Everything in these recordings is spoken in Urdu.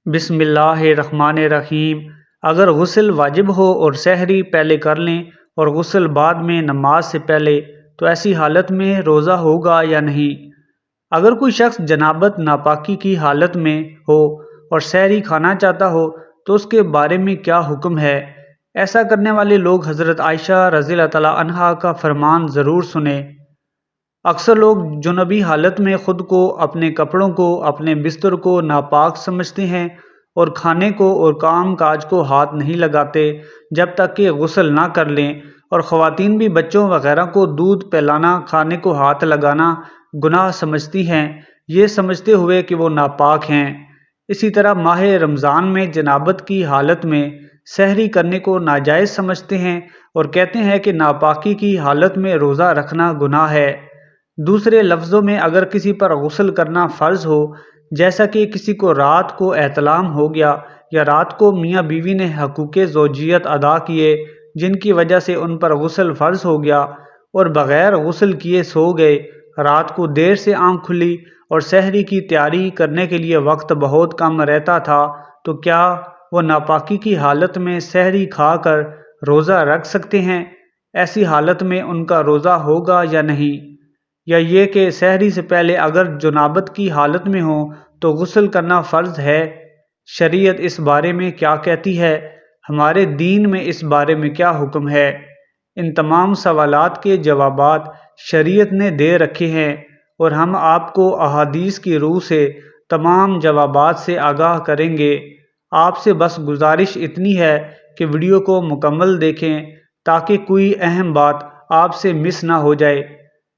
بسم اللہ الرحمن الرحیم۔ اگر غسل واجب ہو اور سحری پہلے کر لیں اور غسل بعد میں نماز سے پہلے، تو ایسی حالت میں روزہ ہوگا یا نہیں؟ اگر کوئی شخص جنابت ناپاکی کی حالت میں ہو اور سحری کھانا چاہتا ہو تو اس کے بارے میں کیا حکم ہے؟ ایسا کرنے والے لوگ حضرت عائشہ رضی اللہ تعالیٰ عنہا کا فرمان ضرور سنیں۔ اکثر لوگ جنبی حالت میں خود کو، اپنے کپڑوں کو، اپنے بستر کو ناپاک سمجھتے ہیں اور کھانے کو اور کام کاج کو ہاتھ نہیں لگاتے جب تک کہ غسل نہ کر لیں، اور خواتین بھی بچوں وغیرہ کو دودھ پلانا، کھانے کو ہاتھ لگانا گناہ سمجھتی ہیں، یہ سمجھتے ہوئے کہ وہ ناپاک ہیں۔ اسی طرح ماہ رمضان میں جنابت کی حالت میں سحری کرنے کو ناجائز سمجھتے ہیں اور کہتے ہیں کہ ناپاکی کی حالت میں روزہ رکھنا گناہ ہے۔ دوسرے لفظوں میں، اگر کسی پر غسل کرنا فرض ہو، جیسا کہ کسی کو رات کو احتلام ہو گیا یا رات کو میاں بیوی نے حقوق زوجیت ادا کیے جن کی وجہ سے ان پر غسل فرض ہو گیا اور بغیر غسل کیے سو گئے، رات کو دیر سے آنکھ کھلی اور سحری کی تیاری کرنے کے لیے وقت بہت کم رہتا تھا، تو کیا وہ ناپاکی کی حالت میں سحری کھا کر روزہ رکھ سکتے ہیں؟ ایسی حالت میں ان کا روزہ ہوگا یا نہیں؟ یا یہ کہ سحری سے پہلے اگر جنابت کی حالت میں ہوں تو غسل کرنا فرض ہے؟ شریعت اس بارے میں کیا کہتی ہے؟ ہمارے دین میں اس بارے میں کیا حکم ہے؟ ان تمام سوالات کے جوابات شریعت نے دے رکھے ہیں اور ہم آپ کو احادیث کی روح سے تمام جوابات سے آگاہ کریں گے۔ آپ سے بس گزارش اتنی ہے کہ ویڈیو کو مکمل دیکھیں تاکہ کوئی اہم بات آپ سے مس نہ ہو جائے۔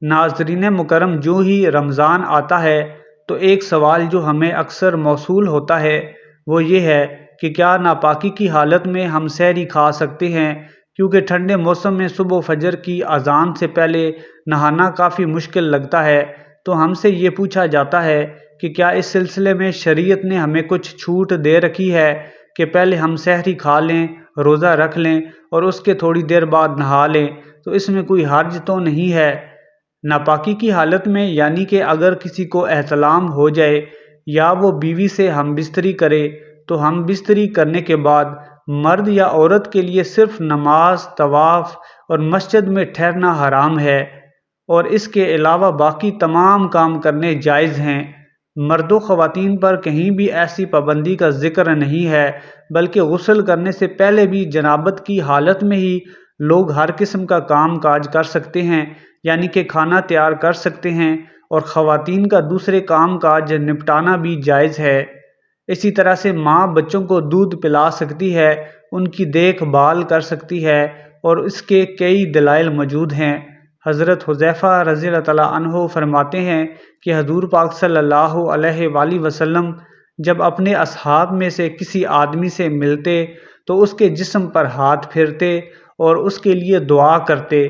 ناظرین مکرم، جو ہی رمضان آتا ہے تو ایک سوال جو ہمیں اکثر موصول ہوتا ہے وہ یہ ہے کہ کیا ناپاکی کی حالت میں ہم سحری کھا سکتے ہیں؟ کیونکہ ٹھنڈے موسم میں صبح و فجر کی اذان سے پہلے نہانا کافی مشکل لگتا ہے، تو ہم سے یہ پوچھا جاتا ہے کہ کیا اس سلسلے میں شریعت نے ہمیں کچھ چھوٹ دے رکھی ہے کہ پہلے ہم سحری کھا لیں، روزہ رکھ لیں اور اس کے تھوڑی دیر بعد نہا لیں، تو اس میں کوئی حرج تو نہیں ہے؟ ناپاکی کی حالت میں، یعنی کہ اگر کسی کو احتلام ہو جائے یا وہ بیوی سے ہم بستری کرے، تو ہم بستری کرنے کے بعد مرد یا عورت کے لیے صرف نماز، طواف اور مسجد میں ٹھہرنا حرام ہے، اور اس کے علاوہ باقی تمام کام کرنے جائز ہیں۔ مرد و خواتین پر کہیں بھی ایسی پابندی کا ذکر نہیں ہے، بلکہ غسل کرنے سے پہلے بھی جنابت کی حالت میں ہی لوگ ہر قسم کا کام کاج کر سکتے ہیں، یعنی کہ کھانا تیار کر سکتے ہیں اور خواتین کا دوسرے کام کاج نپٹانا بھی جائز ہے۔ اسی طرح سے ماں بچوں کو دودھ پلا سکتی ہے، ان کی دیکھ بھال کر سکتی ہے، اور اس کے کئی دلائل موجود ہیں۔ حضرت حذیفہ رضی اللہ تعالیٰ عنہ فرماتے ہیں کہ حضور پاک صلی اللہ علیہ وآلہ وسلم جب اپنے اصحاب میں سے کسی آدمی سے ملتے تو اس کے جسم پر ہاتھ پھیرتے اور اس کے لیے دعا کرتے۔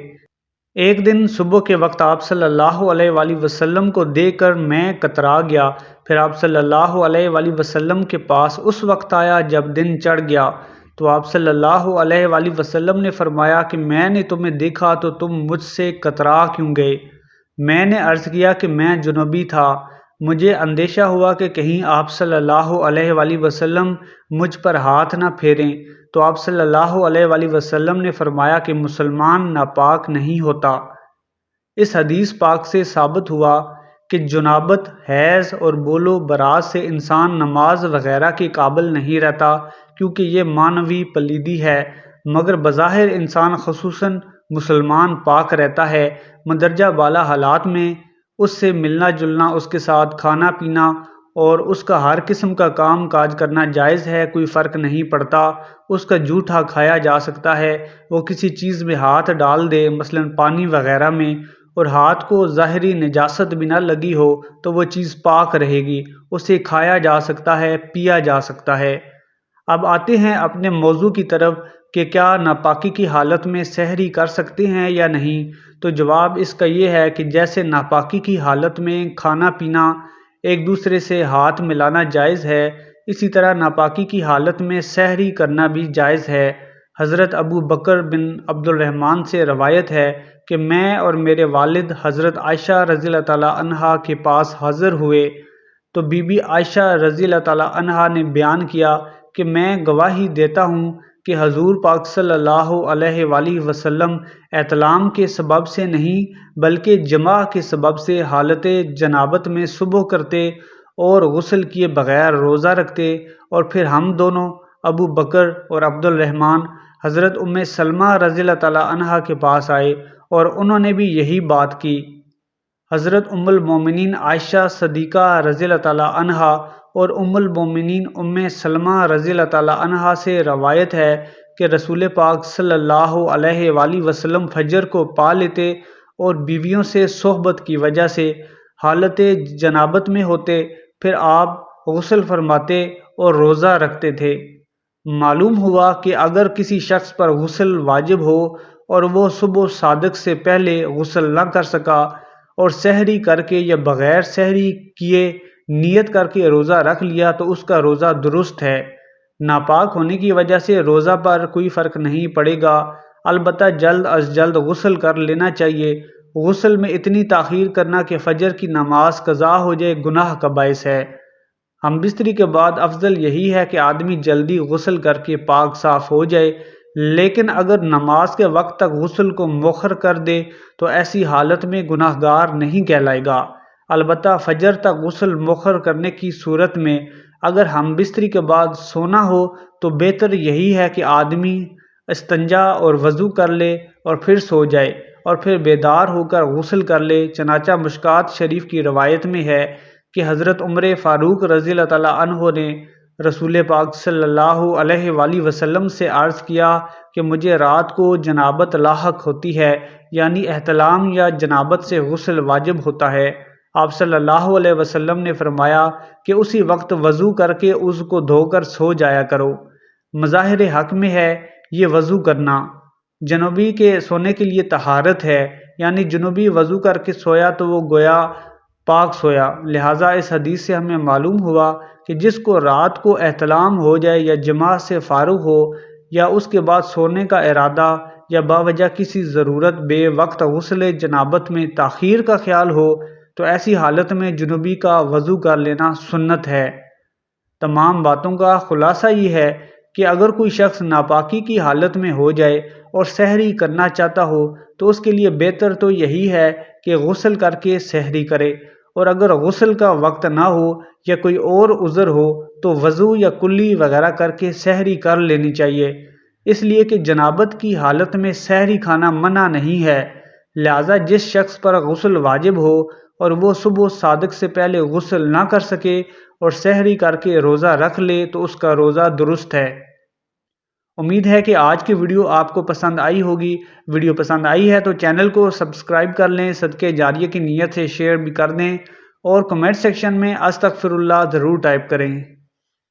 ایک دن صبح کے وقت آپ صلی اللہ علیہ وآلہ وسلم کو دیکھ کر میں کترا گیا، پھر آپ صلی اللہ علیہ وآلہ وسلم کے پاس اس وقت آیا جب دن چڑھ گیا، تو آپ صلی اللہ علیہ وآلہ وسلم نے فرمایا کہ میں نے تمہیں دیکھا تو تم مجھ سے کترا کیوں گئے؟ میں نے عرض کیا کہ میں جنوبی تھا، مجھے اندیشہ ہوا کہ کہیں آپ صلی اللہ علیہ وآلہ وسلم مجھ پر ہاتھ نہ پھیریں، تو آپ صلی اللہ علیہ وآلہ وسلم نے فرمایا کہ مسلمان ناپاک نہیں ہوتا۔ اس حدیث پاک سے ثابت ہوا کہ جنابت، حیض اور بول و براز سے انسان نماز وغیرہ کے قابل نہیں رہتا، کیونکہ یہ معنوی پلیدی ہے، مگر بظاہر انسان خصوصاً مسلمان پاک رہتا ہے۔ مندرجہ بالا حالات میں اس سے ملنا جلنا، اس کے ساتھ کھانا پینا اور اس کا ہر قسم کا کام کاج کرنا جائز ہے، کوئی فرق نہیں پڑتا۔ اس کا جھوٹا کھایا جا سکتا ہے، وہ کسی چیز میں ہاتھ ڈال دے، مثلا پانی وغیرہ میں، اور ہاتھ کو ظاہری نجاست بھی نہ لگی ہو تو وہ چیز پاک رہے گی، اسے کھایا جا سکتا ہے، پیا جا سکتا ہے۔ اب آتے ہیں اپنے موضوع کی طرف کہ کیا ناپاکی کی حالت میں سحری کر سکتے ہیں یا نہیں؟ تو جواب اس کا یہ ہے کہ جیسے ناپاکی کی حالت میں کھانا پینا، ایک دوسرے سے ہاتھ ملانا جائز ہے، اسی طرح ناپاکی کی حالت میں سحری کرنا بھی جائز ہے۔ حضرت ابو بکر بن عبد الرحمن سے روایت ہے کہ میں اور میرے والد حضرت عائشہ رضی اللہ تعالیٰ عنہا کے پاس حاضر ہوئے تو بی بی عائشہ رضی اللہ تعالیٰ عنہا نے بیان کیا کہ میں گواہی دیتا ہوں کہ حضور پاک صلی اللہ علیہ وآلہ وسلم احتلام کے سبب سے نہیں بلکہ جماع کے سبب سے حالت جنابت میں صبح کرتے اور غسل کیے بغیر روزہ رکھتے، اور پھر ہم دونوں ابو بکر اور عبد الرحمن حضرت ام سلمہ رضی اللہ تعالیٰ عنہا کے پاس آئے اور انہوں نے بھی یہی بات کی۔ حضرت ام المومنین عائشہ صدیقہ رضی اللہ تعالیٰ عنہا اور ام المومنین ام سلمہ رضی اللہ تعالیٰ عنہا سے روایت ہے کہ رسول پاک صلی اللہ علیہ وآلہ وسلم فجر کو پا لیتے اور بیویوں سے صحبت کی وجہ سے حالت جنابت میں ہوتے، پھر آپ غسل فرماتے اور روزہ رکھتے تھے۔ معلوم ہوا کہ اگر کسی شخص پر غسل واجب ہو اور وہ صبح صادق سے پہلے غسل نہ کر سکا اور سحری کر کے یا بغیر سحری کیے نیت کر کے روزہ رکھ لیا تو اس کا روزہ درست ہے۔ ناپاک ہونے کی وجہ سے روزہ پر کوئی فرق نہیں پڑے گا، البتہ جلد از جلد غسل کر لینا چاہیے۔ غسل میں اتنی تاخیر کرنا کہ فجر کی نماز قضا ہو جائے گناہ کا باعث ہے۔ ہم بستری کے بعد افضل یہی ہے کہ آدمی جلدی غسل کر کے پاک صاف ہو جائے، لیکن اگر نماز کے وقت تک غسل کو مؤخر کر دے تو ایسی حالت میں گناہ گار نہیں کہلائے گا۔ البتہ فجر تک غسل مؤخر کرنے کی صورت میں اگر ہم بستری کے بعد سونا ہو تو بہتر یہی ہے کہ آدمی استنجا اور وضو کر لے اور پھر سو جائے اور پھر بیدار ہو کر غسل کر لے۔ چنانچہ مشکات شریف کی روایت میں ہے کہ حضرت عمر فاروق رضی اللہ تعالیٰ عنہ نے رسول پاک صلی اللہ علیہ وآلہ وسلم سے عرض کیا کہ مجھے رات کو جنابت لاحق ہوتی ہے، یعنی احتلام یا جنابت سے غسل واجب ہوتا ہے۔ آپ صلی اللہ علیہ وسلم نے فرمایا کہ اسی وقت وضو کر کے اس کو دھو کر سو جایا کرو۔ مظاہر حق میں ہے یہ وضو کرنا۔ جنوبی کے سونے کے لیے طہارت ہے، یعنی جنوبی وضو کر کے سویا تو وہ گویا پاک سویا۔ لہٰذا اس حدیث سے ہمیں معلوم ہوا کہ جس کو رات کو احتلام ہو جائے یا جماع سے فارغ ہو یا اس کے بعد سونے کا ارادہ یا باوجہ کسی ضرورت بے وقت غسل جنابت میں تاخیر کا خیال ہو تو ایسی حالت میں جنوبی کا وضو کر لینا سنت ہے۔ تمام باتوں کا خلاصہ یہ ہے کہ اگر کوئی شخص ناپاکی کی حالت میں ہو جائے اور سحری کرنا چاہتا ہو تو اس کے لیے بہتر تو یہی ہے کہ غسل کر کے سحری کرے، اور اگر غسل کا وقت نہ ہو یا کوئی اور عذر ہو تو وضو یا کلی وغیرہ کر کے سحری کر لینی چاہیے، اس لیے کہ جنابت کی حالت میں سحری کھانا منع نہیں ہے۔ لہٰذا جس شخص پر غسل واجب ہو اور وہ صبح صادق سے پہلے غسل نہ کر سکے اور سحری کر کے روزہ رکھ لے تو اس کا روزہ درست ہے۔ امید ہے کہ آج کی ویڈیو آپ کو پسند آئی ہوگی۔ ویڈیو پسند آئی ہے تو چینل کو سبسکرائب کر لیں، صدقے جاریہ کی نیت سے شیئر بھی کر دیں اور کمنٹ سیکشن میں استغفر اللہ ضرور ٹائپ کریں۔